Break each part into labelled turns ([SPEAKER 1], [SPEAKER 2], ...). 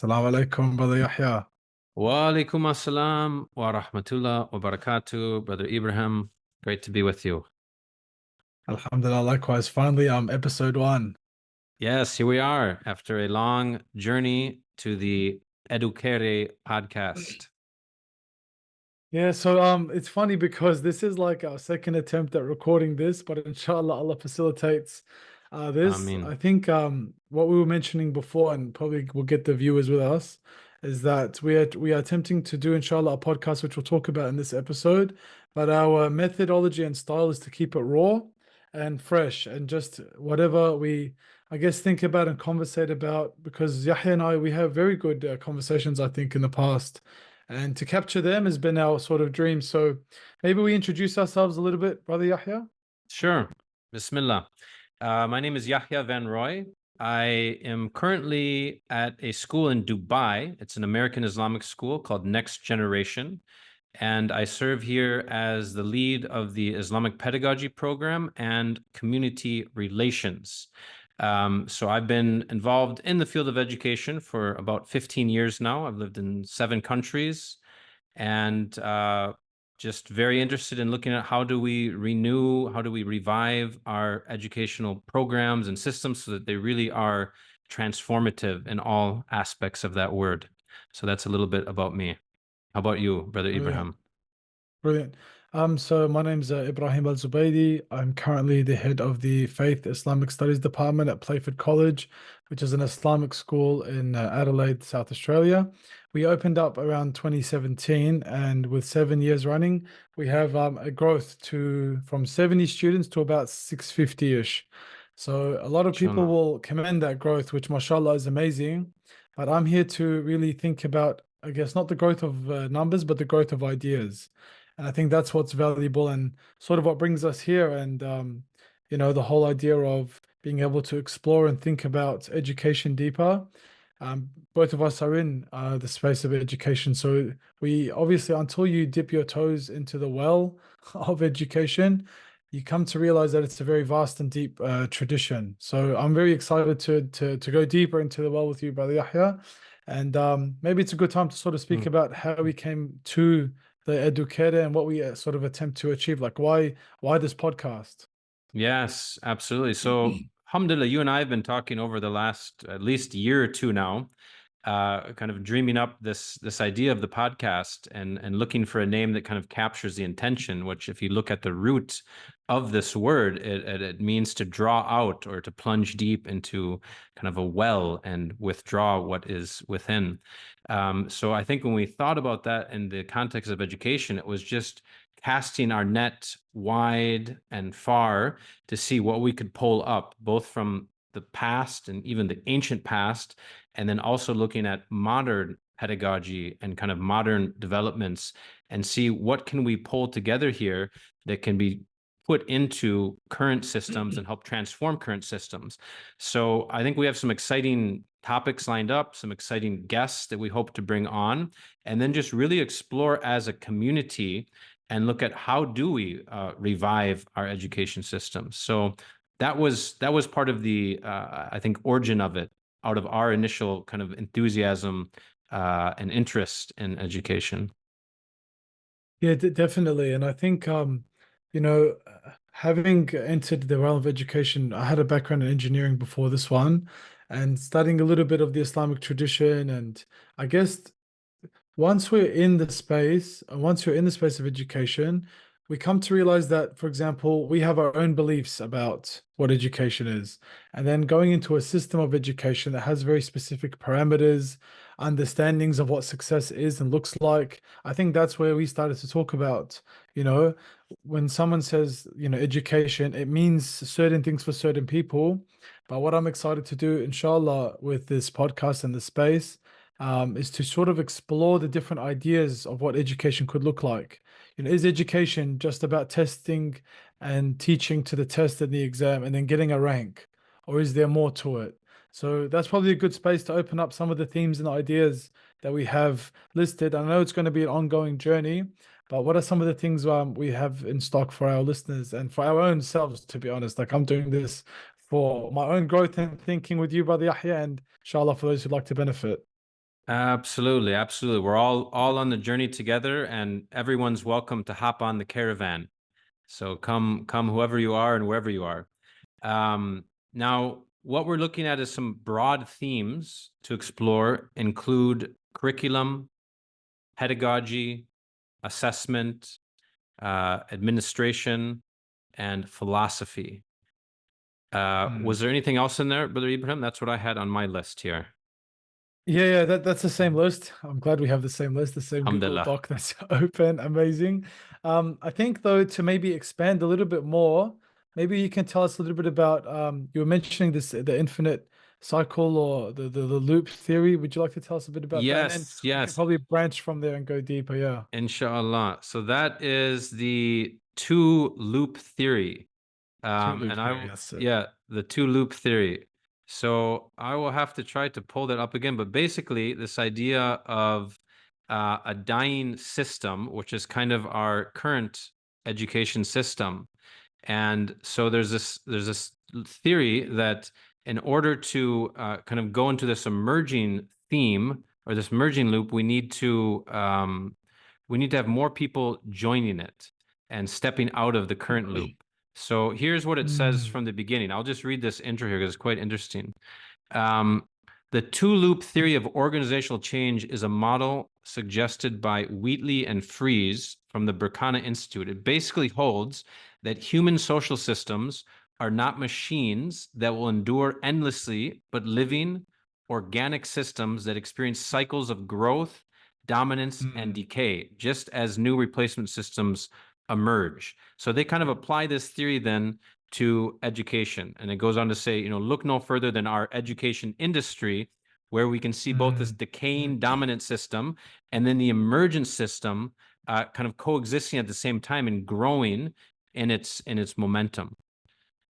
[SPEAKER 1] Assalamu alaikum, brother Yahya.
[SPEAKER 2] Wa alaikum assalam wa rahmatullah wa barakatuh, Brother Ibrahim. Great to be with you.
[SPEAKER 1] Alhamdulillah, likewise. Finally, episode one.
[SPEAKER 2] Yes, here we are after a long journey to the Educere.Podcast.
[SPEAKER 1] Yeah, so it's funny because this is like our second attempt at recording this, but inshallah Allah facilitates this.
[SPEAKER 2] Ameen.
[SPEAKER 1] I think what we were mentioning before, and probably we'll get the viewers with us, is that we are attempting to do inshallah a podcast which we'll talk about in this episode, but our methodology and style is to keep it raw and fresh and just whatever we I guess think about and conversate about, because Yahya and I, we have very good conversations I think in the past, and to capture them has been our sort of dream. So maybe we introduce ourselves a little bit, Brother Yahya.
[SPEAKER 2] Sure. Bismillah. My name is Yahya Van Rooy. I am currently at a school in Dubai. It's an American Islamic school called Next Generation. And I serve here as the lead of the Islamic Pedagogy Program and Community Relations. So I've been involved in the field of education for about 15 years now. I've lived in 7 countries, and just very interested in looking at how do we renew, how do we revive our educational programs and systems so that they really are transformative in all aspects of that word. So that's a little bit about me. How about you, Brother Ibrahim?
[SPEAKER 1] Brilliant. So my name's Ibrahim Al-Zubeidi. I'm currently the head of the Faith Islamic Studies Department at Playford College, which is an Islamic school in Adelaide, South Australia. We opened up around 2017, and with 7 years running, we have a growth from 70 students to about 650-ish. So a lot of people will commend that growth, which mashallah is amazing. But I'm here to really think about, I guess, not the growth of numbers, but the growth of ideas. And I think that's what's valuable and sort of what brings us here. And, the whole idea of being able to explore and think about education deeper. Both of us are in the space of education. So we obviously, until you dip your toes into the well of education, you come to realize that it's a very vast and deep tradition. So I'm very excited to go deeper into the well with you, Brother Yahya. And maybe it's a good time to sort of speak about how we came to the Educere and what we sort of attempt to achieve. Like why this podcast?
[SPEAKER 2] Yes, absolutely. So, alhamdulillah, you and I have been talking over the last at least year or two now, kind of dreaming up this idea of the podcast and looking for a name that kind of captures the intention, which if you look at the root of this word, it means to draw out or to plunge deep into kind of a well and withdraw what is within. So I think when we thought about that in the context of education, it was just casting our net wide and far to see what we could pull up, both from the past and even the ancient past, and then also looking at modern pedagogy and kind of modern developments and see what can we pull together here that can be put into current systems and help transform current systems. So I think we have some exciting topics lined up, some exciting guests that we hope to bring on, and then just really explore as a community and look at how do we revive our education systems. So that was part of the I think origin of it, out of our initial kind of enthusiasm and interest in education.
[SPEAKER 1] Yeah, definitely. And I think having entered the realm of education, I had a background in engineering before this one, and studying a little bit of the Islamic tradition. And I guess once you're in the space of education, we come to realize that, for example, we have our own beliefs about what education is. And then going into a system of education that has very specific parameters, understandings of what success is and looks like. I think that's where we started to talk about, you know, when someone says, education, it means certain things for certain people. But what I'm excited to do, inshallah, with this podcast and the space, is to sort of explore the different ideas of what education could look like. Is education just about testing and teaching to the test and the exam and then getting a rank, or is there more to it? So that's probably a good space to open up some of the themes and ideas that we have listed. I know it's going to be an ongoing journey, but what are some of the things we have in stock for our listeners and for our own selves, to be honest? Like, I'm doing this for my own growth and thinking with you, Brother Yahya, and inshallah for those who'd like to benefit.
[SPEAKER 2] Absolutely, absolutely. We're all on the journey together, and everyone's welcome to hop on the caravan. So come whoever you are and wherever you are. Now, what we're looking at is some broad themes to explore, include curriculum, pedagogy, assessment, administration, and philosophy. Was there anything else in there, Brother Ibrahim? That's what I had on my list here.
[SPEAKER 1] Yeah, that's the same list. I'm glad we have the same list, the same Google
[SPEAKER 2] Alhamdulillah.
[SPEAKER 1] Doc that's open. Amazing. I think though, to maybe expand a little bit more, maybe you can tell us a little bit about you were mentioning the infinite cycle or the loop theory. Would you like to tell us a bit about that? And then
[SPEAKER 2] Yes,
[SPEAKER 1] we can
[SPEAKER 2] yes,
[SPEAKER 1] probably branch from there and go deeper. Yeah.
[SPEAKER 2] inshallah. So that is the two loop theory.
[SPEAKER 1] Two loop
[SPEAKER 2] And
[SPEAKER 1] theory, that's it.
[SPEAKER 2] yeah, the two loop theory. So I will have to try to pull that up again. But basically, this idea of a dying system, which is kind of our current education system. And so there's this theory that in order to kind of go into this emerging theme or this merging loop, we need to have more people joining it and stepping out of the current loop. So here's what it says
[SPEAKER 1] Mm,
[SPEAKER 2] from the beginning. I'll just read this intro here because it's quite interesting. Um, the two-loop theory of organizational change is a model suggested by Wheatley and Fries from the Berkana Institute. It basically holds that human social systems are not machines that will endure endlessly, but living, organic systems that experience cycles of growth, dominance, and
[SPEAKER 1] mm,
[SPEAKER 2] decay, just as new replacement systems emerge. So they kind of apply this theory then to education. And it goes on to say, look no further than our education industry, where we can see both this
[SPEAKER 1] mm.
[SPEAKER 2] decaying dominant system and then the emergent system kind of coexisting at the same time and growing in its momentum.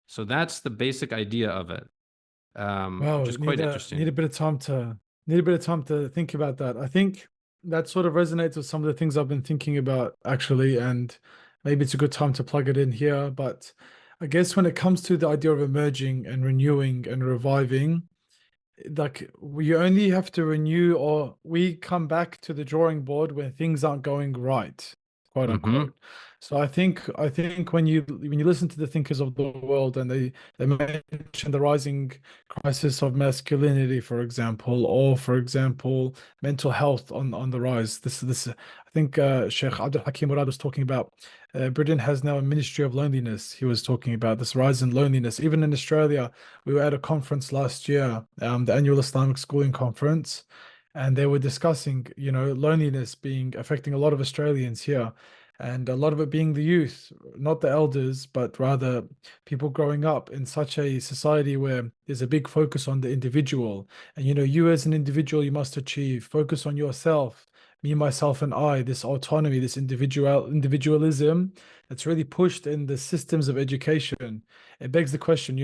[SPEAKER 2] So that's the basic idea of it, which
[SPEAKER 1] Wow,
[SPEAKER 2] is quite
[SPEAKER 1] need
[SPEAKER 2] interesting.
[SPEAKER 1] a bit of time to need a bit of time to think about that. I think that sort of resonates with some of the things I've been thinking about actually, and maybe it's a good time to plug it in here. But I guess when it comes to the idea of emerging and renewing and reviving, like we only have to renew or we come back to the drawing board when things aren't going right, quote
[SPEAKER 2] Mm-hmm.
[SPEAKER 1] unquote. So I think when you listen to the thinkers of the world and they mention the rising crisis of masculinity, for example, or for example mental health on the rise. This I think Sheikh Abdul Hakim Murad was talking about. Britain has now a ministry of loneliness. He was talking about this rise in loneliness. Even in Australia, we were at a conference last year, the annual Islamic Schooling Conference, and they were discussing, loneliness being affecting a lot of Australians here, and a lot of it being the youth, not the elders, but rather people growing up in such a society where there's a big focus on the individual. And you as an individual, you must achieve, focus on yourself, me, myself, and I, this autonomy, this individualism that's really pushed in the systems of education. It begs the question,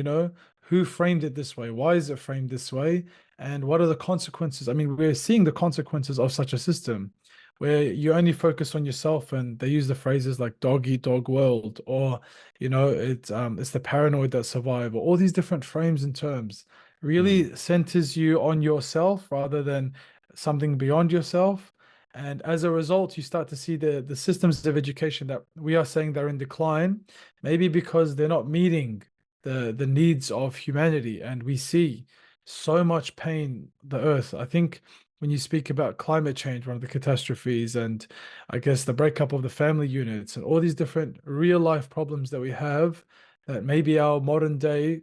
[SPEAKER 1] who framed it this way? Why is it framed this way? And what are the consequences? I mean, we're seeing the consequences of such a system where you only focus on yourself, and they use the phrases like dog eat dog world, or it's the paranoid that survive, or all these different frames and terms
[SPEAKER 2] Mm.
[SPEAKER 1] really centers you on yourself rather than something beyond yourself. And as a result, you start to see the systems of education that we are saying they're in decline, maybe because they're not meeting the needs of humanity. And we see so much pain, the earth. I think when you speak about climate change, one of the catastrophes, and I guess the breakup of the family units and all these different real life problems that we have that maybe our modern day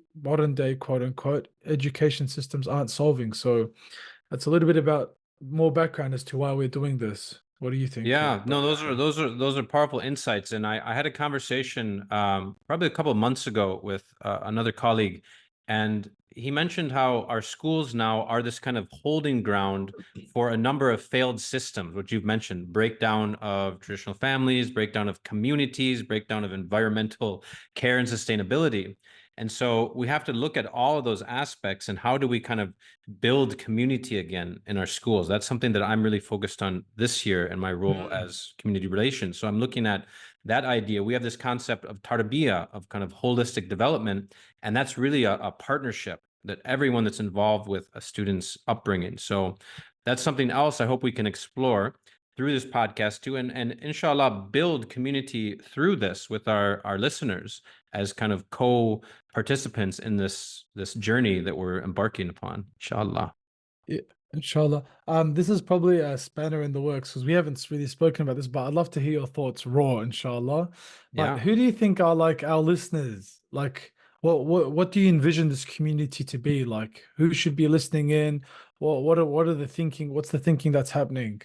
[SPEAKER 1] quote unquote education systems aren't solving. So that's a little bit about more background as to why we're doing this. What do you think,
[SPEAKER 2] Yeah, no,
[SPEAKER 1] brother Yahya?
[SPEAKER 2] those are powerful insights, and I had a conversation probably a couple of months ago with another colleague, and he mentioned how our schools now are this kind of holding ground for a number of failed systems, which you've mentioned: breakdown of traditional families, breakdown of communities, breakdown of environmental care and sustainability. And so we have to look at all of those aspects and how do we kind of build community again in our schools. That's something that I'm really focused on this year in my role
[SPEAKER 1] Mm.
[SPEAKER 2] as community relations. So I'm looking at that idea. We have this concept of tarbiyah, of kind of holistic development, and that's really a partnership that everyone that's involved with a student's upbringing. So that's something else I hope we can explore through this podcast too, and inshallah build community through this with our listeners as kind of co-participants in this journey that we're embarking upon, inshallah.
[SPEAKER 1] Yeah, inshallah. This is probably a spanner in the works because we haven't really spoken about this, but I'd love to hear your thoughts raw, inshallah. But
[SPEAKER 2] Yeah.
[SPEAKER 1] who do you think are like our listeners? Like, what do you envision this community to be like? Who should be listening in? What are the thinking? What's the thinking that's happening?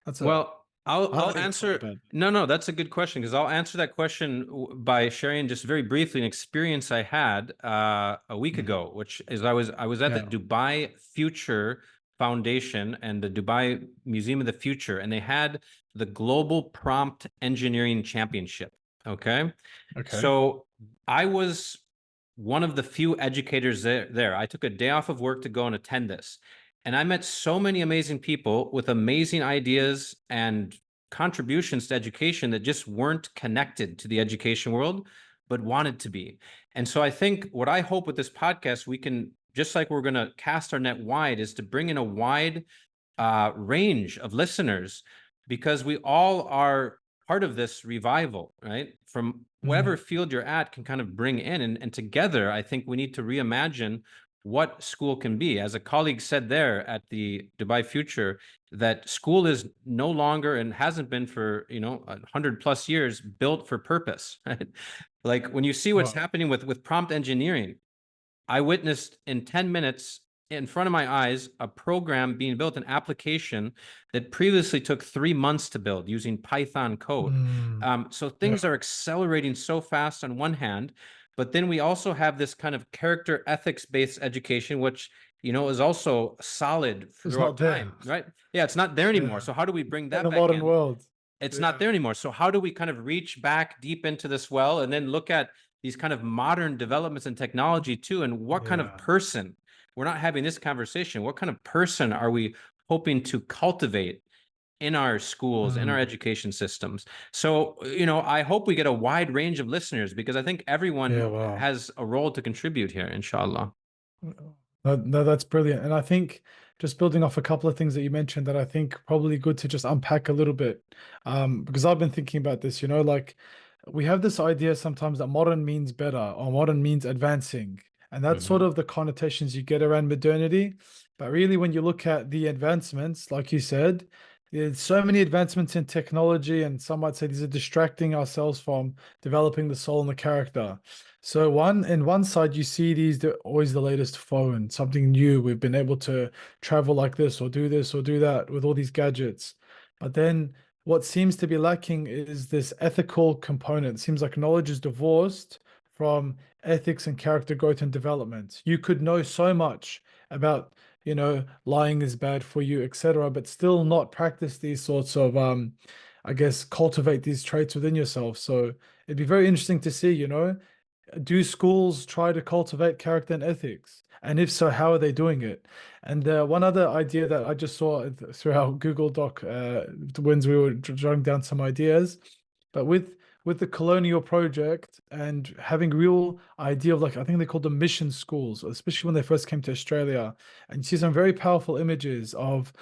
[SPEAKER 1] That's a
[SPEAKER 2] Well, I'll
[SPEAKER 1] hard thing to talk
[SPEAKER 2] answer.
[SPEAKER 1] about.
[SPEAKER 2] No, that's a good question because I'll answer that question by sharing just very briefly an experience I had a week
[SPEAKER 1] Mhm.
[SPEAKER 2] ago, which is I was at the
[SPEAKER 1] Yeah.
[SPEAKER 2] Dubai Future Foundation and the Dubai Museum of the Future, and they had the Global Prompt Engineering Championship. Okay,
[SPEAKER 1] Okay.
[SPEAKER 2] so I was one of the few educators there. I took a day off of work to go and attend this. And I met so many amazing people with amazing ideas and contributions to education that just weren't connected to the education world, but wanted to be. And so I think what I hope with this podcast, we can, just like we're going to cast our net wide, is to bring in a wide range of listeners because we all are part of this revival, right? From whatever
[SPEAKER 1] Mm.
[SPEAKER 2] field you're at can kind of bring in. And together, I think we need to reimagine what school can be. As a colleague said there at the Dubai Future, that school is no longer and hasn't been for 100 plus years built for purpose. Right? Like when you see what's
[SPEAKER 1] Wow.
[SPEAKER 2] happening with prompt engineering, I witnessed in 10 minutes in front of my eyes a program being built, an application that previously took 3 months to build using Python code.
[SPEAKER 1] Mm.
[SPEAKER 2] So things
[SPEAKER 1] Yeah.
[SPEAKER 2] are accelerating so fast on one hand, but then we also have this kind of character ethics based education, which is also solid
[SPEAKER 1] It's
[SPEAKER 2] throughout
[SPEAKER 1] not there.
[SPEAKER 2] time, right? Yeah, it's not there anymore.
[SPEAKER 1] Yeah.
[SPEAKER 2] So how do we bring
[SPEAKER 1] In
[SPEAKER 2] that
[SPEAKER 1] the
[SPEAKER 2] back
[SPEAKER 1] modern
[SPEAKER 2] in?
[SPEAKER 1] world.
[SPEAKER 2] It's not
[SPEAKER 1] Yeah.
[SPEAKER 2] there anymore. So how do we kind of reach back deep into this well and then look at these kind of modern developments in technology too? And what kind of
[SPEAKER 1] Yeah.
[SPEAKER 2] person, we're not having this conversation, what kind of person are we hoping to cultivate in our schools, in our
[SPEAKER 1] Mm.
[SPEAKER 2] education systems? So, I hope we get a wide range of listeners because I think
[SPEAKER 1] Yeah.
[SPEAKER 2] everyone
[SPEAKER 1] Wow.
[SPEAKER 2] has a role to contribute here, inshallah.
[SPEAKER 1] No, no, that's brilliant. And I think just building off a couple of things that you mentioned that I think probably good to just unpack a little bit. Because I've been thinking about this, like we have this idea sometimes that modern means better or modern means advancing. And that's sort
[SPEAKER 2] Mhm.
[SPEAKER 1] of the connotations you get around modernity. But really, when you look at the advancements, like you said, there's so many advancements in technology, and some might say these are distracting ourselves from developing the soul and the character. So in one side you see always the latest phone, something new. We've been able to travel like this or do that with all these gadgets. But then what seems to be lacking is this ethical component. It seems like knowledge is divorced from ethics and character growth and development. You could know so much about, lying is bad for you, etc., but still not practice these sorts of I guess cultivate these traits within yourself. So it'd be very interesting to see, do schools try to cultivate character and ethics? And if so, how are they doing it? And one other idea that I just saw through our Google Doc when we were jotting down some ideas, but with the colonial project and having real idea of like I think they called them mission schools, especially when they first came to Australia, and you see some very powerful images of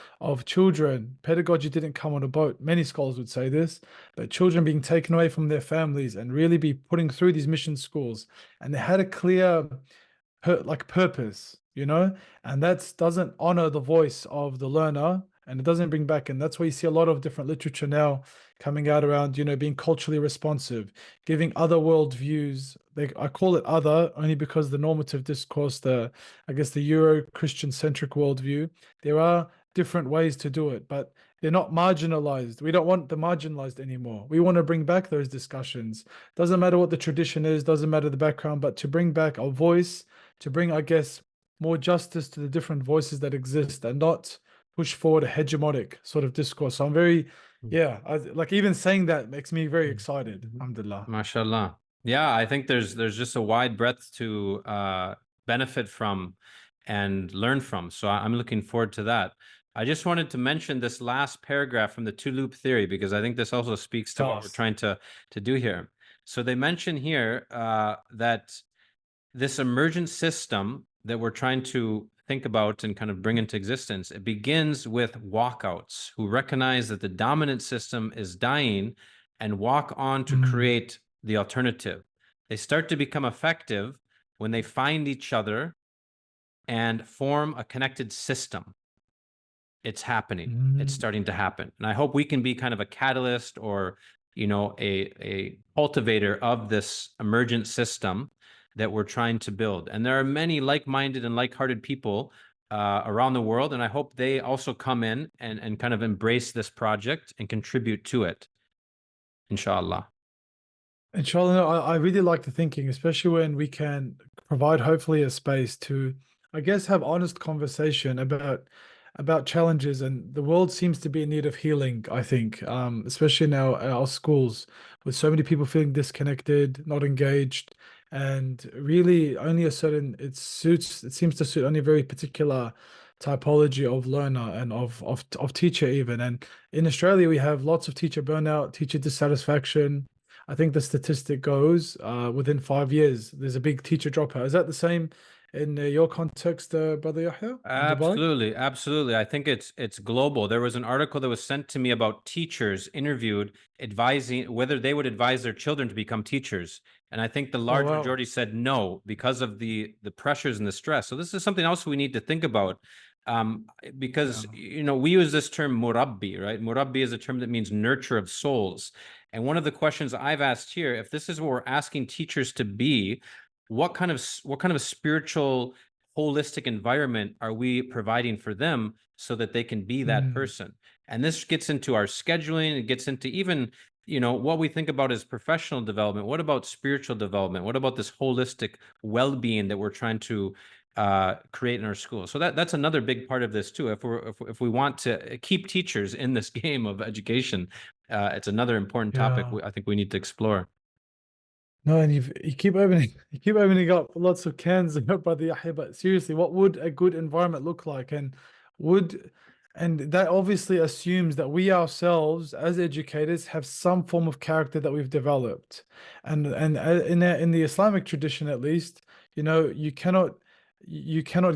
[SPEAKER 1] children. Pedagogy didn't come on a boat. Many scholars would say this, but children being taken away from their families and really be putting through these mission schools, and they had a clear purpose, and that doesn't honor the voice of the learner, and it doesn't bring back. And that's why you see a lot of different literature now coming out around, being culturally responsive, giving other world views. I call it other only because the normative discourse, I guess the Euro-Christian centric worldview, there are different ways to do it, but they're not marginalized. We don't want the marginalized anymore. We want to bring back those discussions. Doesn't matter what the tradition is, doesn't matter the background, but to bring back a voice, to bring, I guess, more justice to the different voices that exist and not push forward a hegemonic sort of discourse. So I'm very, yeah, like even saying that makes me very excited. Alhamdulillah.
[SPEAKER 2] MashaAllah. Yeah, I think there's just a wide breadth to benefit from and learn from. So I'm looking forward to that. I just wanted to mention this last paragraph from the two-loop theory because I think this also speaks to what we're trying to do here. So they mention here that this emergent system that we're trying to think about and kind of bring into existence, it begins with walkouts who recognize that the dominant system is dying and walk on to create the alternative. They start to become effective when they find each other and form a connected system. It's happening. It's starting to happen. And I hope we can be kind of a catalyst or, a cultivator of this emergent system that we're trying to build. And there are many like-minded and like-hearted people around the world. And I hope they also come in and kind of embrace this project and contribute to it. Inshallah.
[SPEAKER 1] Inshallah, no, I really like the thinking, especially when we can provide hopefully a space to, I guess, have honest conversation about challenges. And the world seems to be in need of healing, I think, especially now our schools, with so many people feeling disconnected, not engaged, and really only it seems to suit only a very particular typology of learner and of teacher even. And in Australia, we have lots of teacher burnout, teacher dissatisfaction. I think the statistic goes within 5 years, there's a big teacher dropout. Is that the same in your context, Brother Yahya, in Dubai?
[SPEAKER 2] Absolutely. I think it's global. There was an article that was sent to me about teachers interviewed advising whether they would advise their children to become teachers. And I think the
[SPEAKER 1] Oh,
[SPEAKER 2] large
[SPEAKER 1] wow.
[SPEAKER 2] majority said no because of the pressures and the stress. So this is something else we need to think about. Because we use this term murabbi, right? Murabbi is a term that means nurture of souls. And one of the questions I've asked here, if this is what we're asking teachers to be, what kind of a spiritual holistic environment are we providing for them so that they can be that person? And this gets into our scheduling. It gets into even, what we think about as professional development. What about spiritual development? What about this holistic well-being that we're trying to create in our schools? So that's another big part of this too. If we want to keep teachers in this game of education, it's another important topic I think we need to explore.
[SPEAKER 1] No, and you keep opening up lots of cans, Brother Yahya. But seriously, what would a good environment look like? And that obviously assumes that we ourselves, as educators, have some form of character that we've developed. And in the Islamic tradition, at least, you cannot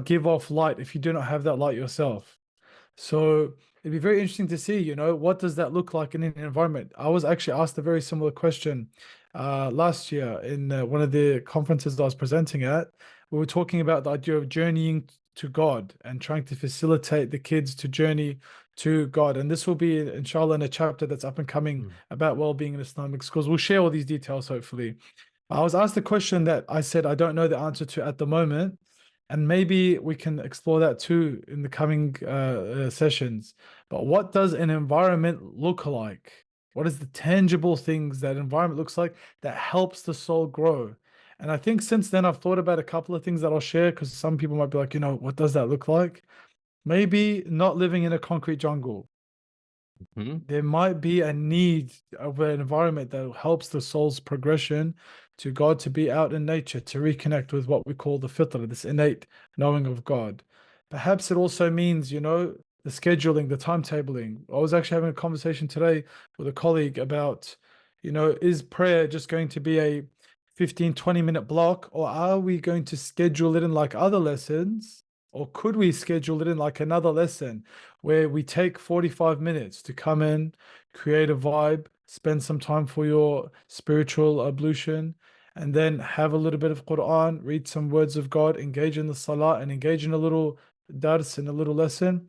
[SPEAKER 1] give off light if you do not have that light yourself. So it'd be very interesting to see, what does that look like in an environment? I was actually asked a very similar question last year in one of the conferences I was presenting at. We were talking about the idea of journeying to God and trying to facilitate the kids to journey to God. And this will be, inshallah, in a chapter that's up and coming about well-being in Islamic schools. We'll share all these details, hopefully. I was asked a question that I said I don't know the answer to at the moment, and maybe we can explore that too in the coming sessions. But what does an environment look like? What is the tangible things that environment looks like that helps the soul grow? And I think since then I've thought about a couple of things that I'll share because some people might be like, what does that look like? Maybe not living in a concrete jungle. There might be a need of an environment that helps the soul's progression to God, to be out in nature, to reconnect with what we call the fitra, this innate knowing of God. Perhaps it also means, the scheduling, the timetabling. I was actually having a conversation today with a colleague about, is prayer just going to be a 15, 20-minute block, or are we going to schedule it in like other lessons? Or could we schedule it in like another lesson where we take 45 minutes to come in, create a vibe, spend some time for your spiritual ablution, and then have a little bit of Quran, read some words of God, engage in the salah, and engage in a little dars, in a little lesson.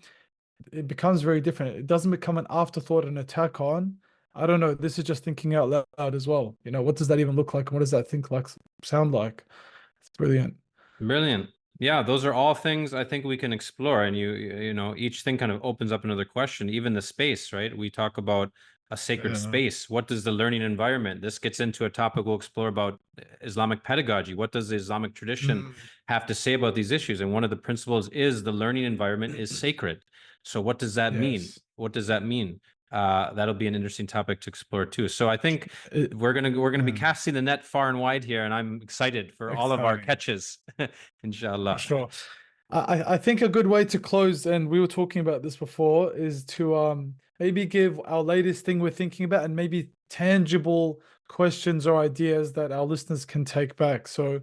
[SPEAKER 1] it becomes very different. It doesn't become an afterthought, an attack on. I don't know. This is just thinking out loud as well. What does that even look like? And what does that think like, sound like? It's brilliant.
[SPEAKER 2] Brilliant. Yeah, those are all things I think we can explore. And each thing kind of opens up another question, even the space, right? We talk about a sacred
[SPEAKER 1] Yeah.
[SPEAKER 2] space. What does the learning environment? This gets into a topic we'll explore about Islamic pedagogy. What does the Islamic tradition
[SPEAKER 1] Mm,
[SPEAKER 2] have to say about these issues? And one of the principles is the learning environment is sacred. So what does that mean?
[SPEAKER 1] yes.
[SPEAKER 2] What does that mean? That'll be an interesting topic to explore too. So I think
[SPEAKER 1] It,
[SPEAKER 2] we're gonna be
[SPEAKER 1] yeah,
[SPEAKER 2] casting the net far and wide here, and I'm excited for all of our
[SPEAKER 1] exciting.
[SPEAKER 2] catches,
[SPEAKER 1] For
[SPEAKER 2] inshallah.
[SPEAKER 1] sure. I think a good way to close, and we were talking about this before, is to maybe give our latest thing we're thinking about and maybe tangible questions or ideas that our listeners can take back. So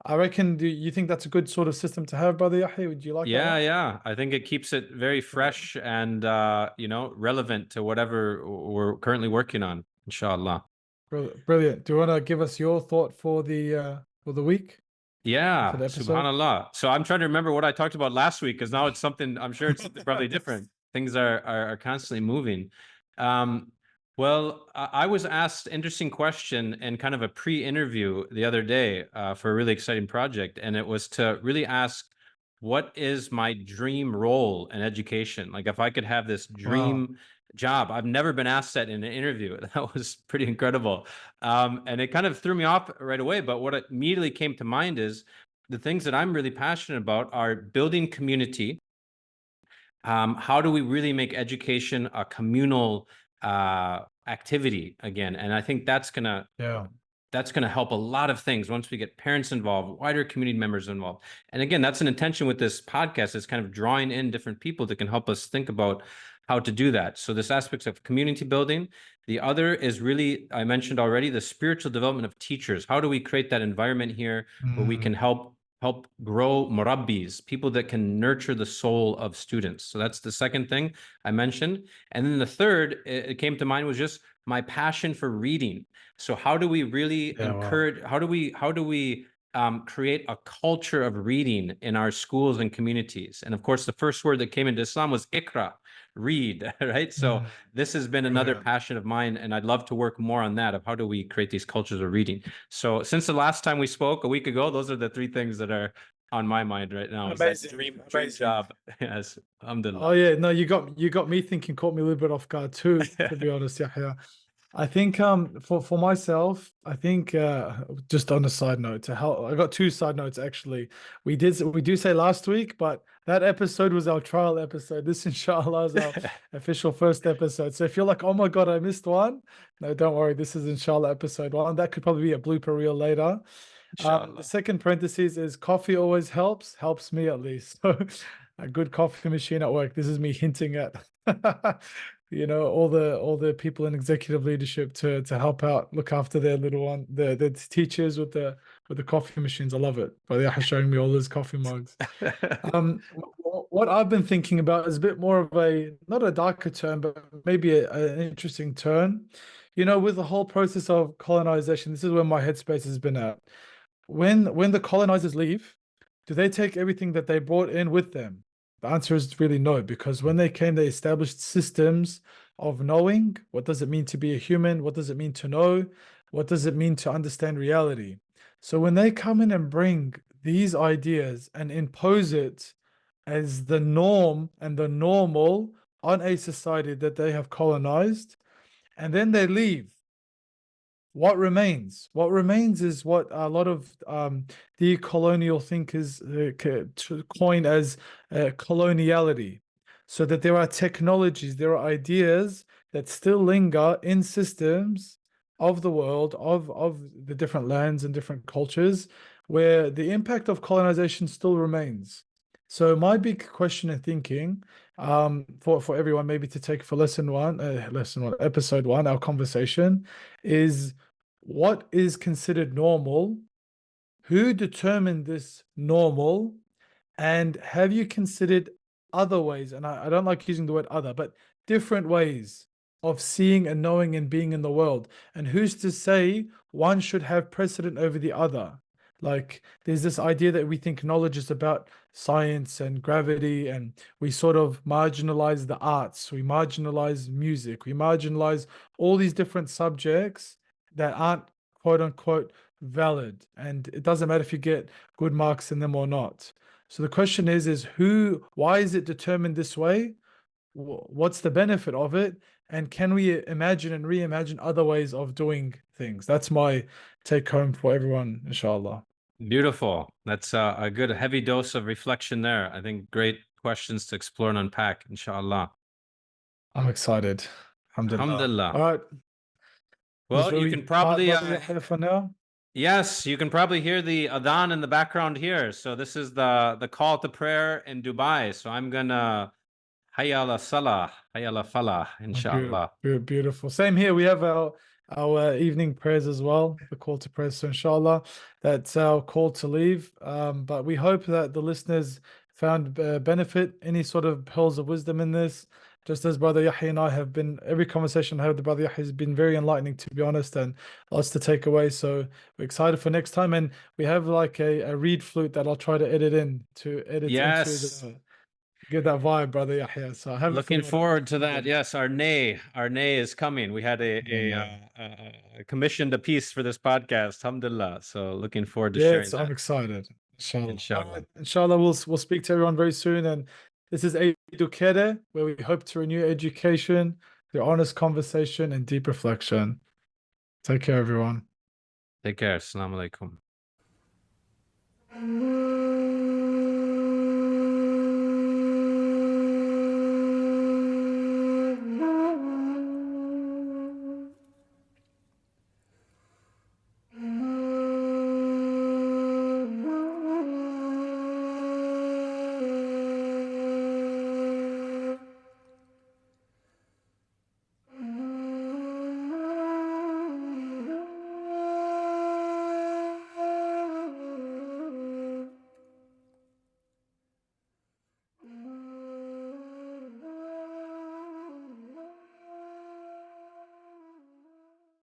[SPEAKER 1] I reckon, do you think that's a good sort of system to have, Brother Yahya? Would you like that
[SPEAKER 2] Yeah,
[SPEAKER 1] one?
[SPEAKER 2] yeah. I think it keeps it very
[SPEAKER 1] Yeah.
[SPEAKER 2] fresh and relevant to whatever we're currently working on, inshallah.
[SPEAKER 1] Brilliant. Do you want to give us your thought for the week, for
[SPEAKER 2] Yeah,
[SPEAKER 1] the episode?
[SPEAKER 2] subhanallah. So I'm trying to remember what I talked about last week because now it's something I'm sure it's probably different. Things are constantly moving. Um, well, I was asked interesting question in kind of a pre-interview the other day for a really exciting project, and it was to really ask, what is my dream role in education? Like if I could have this
[SPEAKER 1] Wow.
[SPEAKER 2] dream job. I've never been asked that in an interview. That was pretty incredible. And it kind of threw me off right away. But what immediately came to mind is the things that I'm really passionate about are building community. How do we really make education a communal activity again? And I think
[SPEAKER 1] Yeah.
[SPEAKER 2] that's going to help a lot of things once we get parents involved, wider community members involved. And again, that's an intention with this podcast, is kind of drawing in different people that can help us think about how to do that. So this aspects of community building. The other is really, I mentioned already, the spiritual development of teachers. How do we create that environment here where we can
[SPEAKER 1] Mm,
[SPEAKER 2] help grow murabbis, people that can nurture the soul of students? So that's the second thing I mentioned. And then the third, it came to mind, was just my passion for reading. So how do we really
[SPEAKER 1] yeah. Wow.
[SPEAKER 2] encourage, how do we create a culture of reading in our schools and communities? And of course, the first word that came into Islam was ikra, read, right? So
[SPEAKER 1] Mm,
[SPEAKER 2] this has been another
[SPEAKER 1] brilliant.
[SPEAKER 2] passion of mine, and I'd love to work more on that, of how do we create these cultures of reading. So since the last time we spoke a week ago, those are the three things that are on my mind right now. Is that
[SPEAKER 1] Amazing.
[SPEAKER 2] dream
[SPEAKER 1] Amazing.
[SPEAKER 2] job? Yes,
[SPEAKER 1] Oh
[SPEAKER 2] alhamdulillah.
[SPEAKER 1] yeah, no, you got me thinking, caught me a little bit off guard too, to be honest, Yahya. I think for myself, I think just on a side note to help, I got two side notes actually. We do say last week, but that episode was our trial episode. This inshallah is our official first episode. So if you're like, oh my God, I missed one, no, don't worry, this is inshallah episode one. That could probably be a blooper reel later. The
[SPEAKER 2] Inshallah.
[SPEAKER 1] second parenthesis is coffee always helps me at least. So a good coffee machine at work. This is me hinting at all the people in executive leadership to help out, look after their little one, the teachers with the coffee machines. I love it. But they're showing me all those coffee mugs. What I've been thinking about is a bit more of a not a darker turn, but maybe an interesting turn. With the whole process of colonization, this is where my headspace has been at. When the colonizers leave, do they take everything that they brought in with them? The answer is really no, because when they came, they established systems of knowing. What does it mean to be a human? What does it mean to know? What does it mean to understand reality? So when they come in and bring these ideas and impose it as the norm and the normal on a society that they have colonized, and then they leave, what remains? What remains is what a lot of decolonial thinkers coin as coloniality. So that there are technologies, there are ideas that still linger in systems of the world, of the different lands and different cultures, where the impact of colonization still remains. So my big question and thinking for everyone, maybe to take for lesson one, episode one, our conversation is what is considered normal? Who determined this normal? And have you considered other ways? And I don't like using the word other, but different ways of seeing and knowing and being in the world. And who's to say one should have precedent over the other? Like there's this idea that we think knowledge is about science and gravity, and we sort of marginalize the arts, we marginalize music, we marginalize all these different subjects that aren't quote unquote valid. And it doesn't matter if you get good marks in them or not. So the question is why is it determined this way? What's the benefit of it? And can we imagine and reimagine other ways of doing things? That's my take home for everyone, inshallah.
[SPEAKER 2] Beautiful. That's a good heavy dose of reflection there. I think great questions to explore and unpack, inshallah.
[SPEAKER 1] I'm excited. Alhamdulillah.
[SPEAKER 2] Alhamdulillah.
[SPEAKER 1] All right.
[SPEAKER 2] Well, you can probably
[SPEAKER 1] Brother Yahya for now?
[SPEAKER 2] yes, you can probably hear the adhan in the background here. So this is the call to prayer in Dubai. So I'm gonna hayya ala salah, hayya ala falah,
[SPEAKER 1] Beautiful,
[SPEAKER 2] inshallah.
[SPEAKER 1] beautiful. Same here. We have our evening prayers as well, the call to prayer. So inshallah, that's our call to leave. But we hope that the listeners found benefit, any sort of pearls of wisdom in this. Just as Brother Yahya and I have been, every conversation I had with the Brother Yahya has been very enlightening, to be honest, and lots to take away. So we're excited for next time. And we have like a reed flute that I'll try to edit into
[SPEAKER 2] Yes.
[SPEAKER 1] the get that vibe, Brother Yahya. So I haven't
[SPEAKER 2] Looking
[SPEAKER 1] figured out
[SPEAKER 2] forward to
[SPEAKER 1] what
[SPEAKER 2] that. Yes, our nay is coming. We had a commissioned a piece for this podcast. Alhamdulillah. So looking forward to sharing
[SPEAKER 1] Yes, I'm
[SPEAKER 2] that.
[SPEAKER 1] excited. Inshallah. All
[SPEAKER 2] Inshallah.
[SPEAKER 1] right. Inshallah, we'll speak to everyone very soon. And this is Educere, where we hope to renew education through honest conversation and deep reflection. Take care, everyone.
[SPEAKER 2] Take care. Assalamu alaikum.